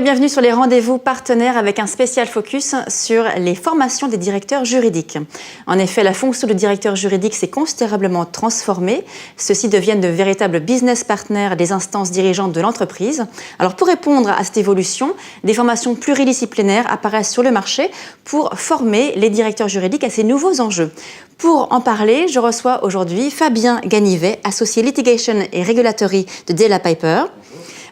bienvenue sur les rendez-vous partenaires avec un spécial focus sur les formations des directeurs juridiques. En effet, la fonction de directeur juridique s'est considérablement transformée. Ceux-ci deviennent de véritables business partners des instances dirigeantes de l'entreprise. Alors pour répondre à cette évolution, des formations pluridisciplinaires apparaissent sur le marché pour former les directeurs juridiques à ces nouveaux enjeux. Pour en parler, je reçois aujourd'hui Fabien Ganivet, associé litigation et regulatory de Della Piper.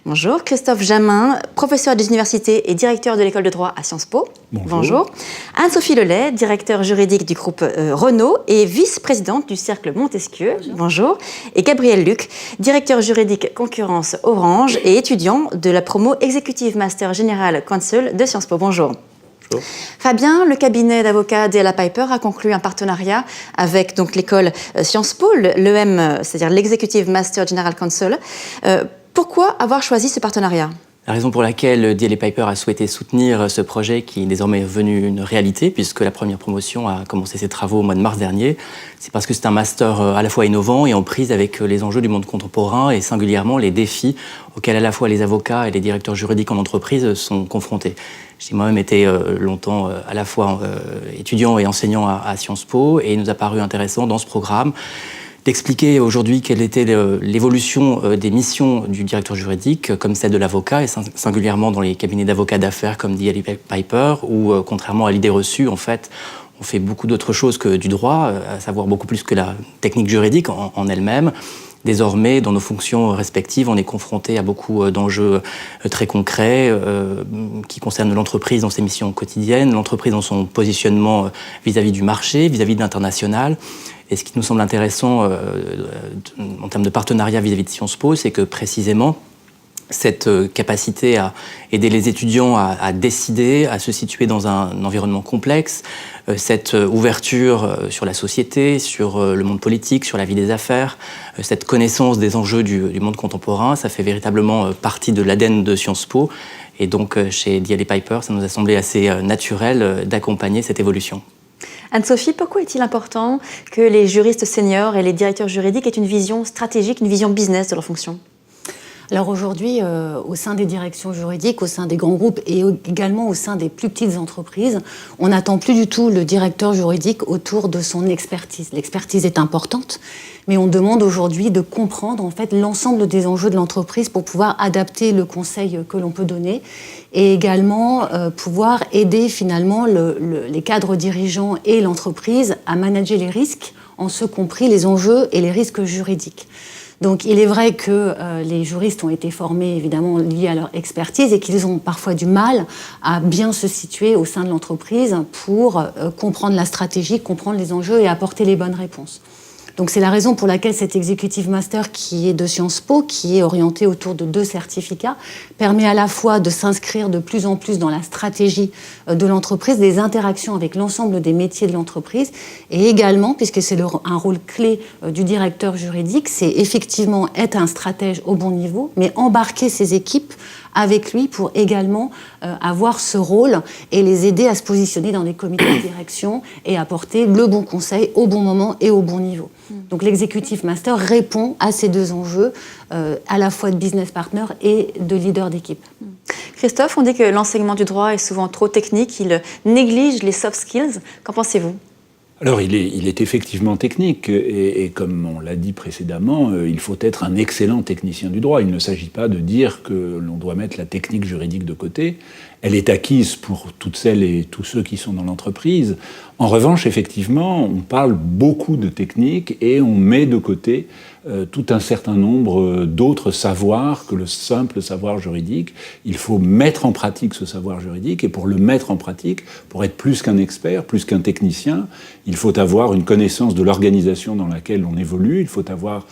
Bonjour. Christophe Jamin, professeur des universités et directeur de l'école de droit à Sciences Po. Bonjour. Anne-Sophie Lelay, directeur juridique du groupe Renault et vice-présidente du Cercle Montesquieu. Bonjour. Et Gabriel Luc, directeur juridique concurrence Orange et étudiant de la promo Executive Master General Counsel de Sciences Po. Bonjour. Bonjour. Fabien, le cabinet d'avocats Della Piper a conclu un partenariat avec donc l'école Sciences Po, l'EM, c'est-à-dire l'Executive Master General Counsel. Pourquoi avoir choisi ce partenariat ? La raison pour laquelle Della Piper a souhaité soutenir ce projet qui est désormais devenu une réalité, puisque la première promotion a commencé ses travaux au mois de mars dernier, c'est parce que c'est un master à la fois innovant et en prise avec les enjeux du monde contemporain et singulièrement les défis auxquels à la fois les avocats et les directeurs juridiques en entreprise sont confrontés. J'ai moi-même été longtemps à la fois étudiant et enseignant à Sciences Po et il nous a paru intéressant dans ce programme d'expliquer aujourd'hui quelle était l'évolution des missions du directeur juridique, comme celle de l'avocat, et singulièrement dans les cabinets d'avocats d'affaires comme Della Piper, où, contrairement à l'idée reçue, en fait, on fait beaucoup d'autres choses que du droit, à savoir beaucoup plus que la technique juridique en elle-même. Désormais, dans nos fonctions respectives, on est confronté à beaucoup d'enjeux très concrets qui concernent l'entreprise dans ses missions quotidiennes, l'entreprise dans son positionnement vis-à-vis du marché, vis-à-vis de l'international. Et ce qui nous semble intéressant en termes de partenariat vis-à-vis de Sciences Po, c'est que précisément, cette capacité à aider les étudiants à décider, à se situer dans un environnement complexe, cette ouverture sur la société, sur le monde politique, sur la vie des affaires, cette connaissance des enjeux du monde contemporain, ça fait véritablement partie de l'ADN de Sciences Po. Et donc, chez Della Piper, ça nous a semblé assez naturel d'accompagner cette évolution. Anne-Sophie, pourquoi est-il important que les juristes seniors et les directeurs juridiques aient une vision stratégique, une vision business de leur fonction ? Alors aujourd'hui, au sein des directions juridiques, au sein des grands groupes et également au sein des plus petites entreprises, on n'attend plus du tout le directeur juridique autour de son expertise. L'expertise est importante, mais on demande aujourd'hui de comprendre en fait l'ensemble des enjeux de l'entreprise pour pouvoir adapter le conseil que l'on peut donner et également pouvoir aider finalement les cadres dirigeants et l'entreprise à manager les risques, en ce compris les enjeux et les risques juridiques. Donc il est vrai que les juristes ont été formés évidemment liés à leur expertise et qu'ils ont parfois du mal à bien se situer au sein de l'entreprise pour comprendre la stratégie, comprendre les enjeux et apporter les bonnes réponses. Donc c'est la raison pour laquelle cet Executive Master qui est de Sciences Po, qui est orienté autour de 2 certificats, permet à la fois de s'inscrire de plus en plus dans la stratégie de l'entreprise, des interactions avec l'ensemble des métiers de l'entreprise, et également, puisque c'est un rôle clé du directeur juridique, c'est effectivement être un stratège au bon niveau, mais embarquer ses équipes avec lui pour également avoir ce rôle et les aider à se positionner dans des comités de direction et apporter le bon conseil au bon moment et au bon niveau. Donc l'Executive Master répond à ces 2 enjeux, à la fois de business partner et de leader d'équipe. Christophe, on dit que l'enseignement du droit est souvent trop technique, il néglige les soft skills. Qu'en pensez-vous ? Alors, il est effectivement technique et comme on l'a dit précédemment, il faut être un excellent technicien du droit. Il ne s'agit pas de dire que l'on doit mettre la technique juridique de côté. Elle est acquise pour toutes celles et tous ceux qui sont dans l'entreprise. En revanche, effectivement, on parle beaucoup de technique et on met de côté tout un certain nombre d'autres savoirs que le simple savoir juridique. Il faut mettre en pratique ce savoir juridique et pour le mettre en pratique, pour être plus qu'un expert, plus qu'un technicien, il faut avoir une connaissance de l'organisation dans laquelle on évolue, il faut avoir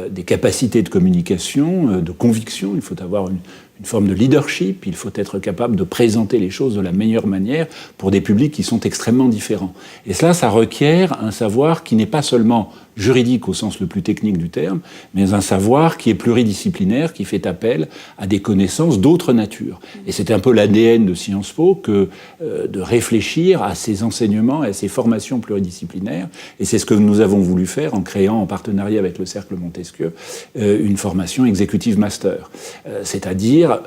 des capacités de communication, de conviction, il faut avoir une forme de leadership, il faut être capable de présenter les choses de la meilleure manière pour des publics qui sont extrêmement différents. Et cela, ça requiert un savoir qui n'est pas seulement juridique au sens le plus technique du terme, mais un savoir qui est pluridisciplinaire, qui fait appel à des connaissances d'autre nature. Et c'est un peu l'ADN de Sciences Po que de réfléchir à ces enseignements et à ces formations pluridisciplinaires. Et c'est ce que nous avons voulu faire en créant, en partenariat avec le Cercle Montesquieu, une formation Executive Master. C'est-à-dire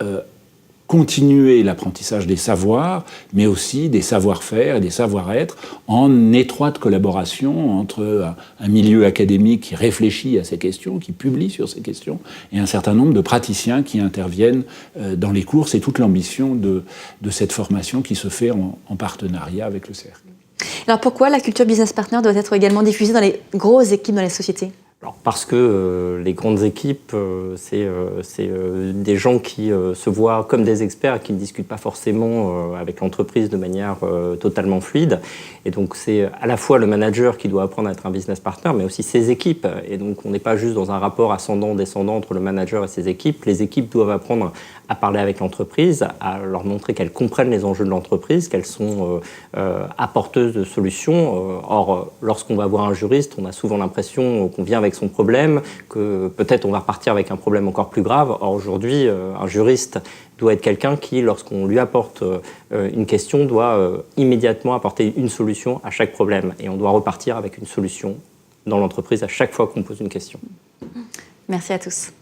continuer l'apprentissage des savoirs, mais aussi des savoir-faire et des savoir-être en étroite collaboration entre un milieu académique qui réfléchit à ces questions, qui publie sur ces questions, et un certain nombre de praticiens qui interviennent dans les cours. C'est toute l'ambition de cette formation qui se fait en partenariat avec le cercle. Alors pourquoi la culture business partner doit être également diffusée dans les grosses équipes dans les sociétés ? Alors parce que les grandes équipes, c'est des gens qui se voient comme des experts et qui ne discutent pas forcément avec l'entreprise de manière totalement fluide. Et donc c'est à la fois le manager qui doit apprendre à être un business partner, mais aussi ses équipes. Et donc on n'est pas juste dans un rapport ascendant-descendant entre le manager et ses équipes. Les équipes doivent apprendre à parler avec l'entreprise, à leur montrer qu'elles comprennent les enjeux de l'entreprise, qu'elles sont apporteuses de solutions. Or, lorsqu'on va voir un juriste, on a souvent l'impression qu'on vient avec son problème, que peut-être on va repartir avec un problème encore plus grave. Or, aujourd'hui, un juriste doit être quelqu'un qui, lorsqu'on lui apporte une question, doit immédiatement apporter une solution à chaque problème. Et on doit repartir avec une solution dans l'entreprise à chaque fois qu'on pose une question. Merci à tous.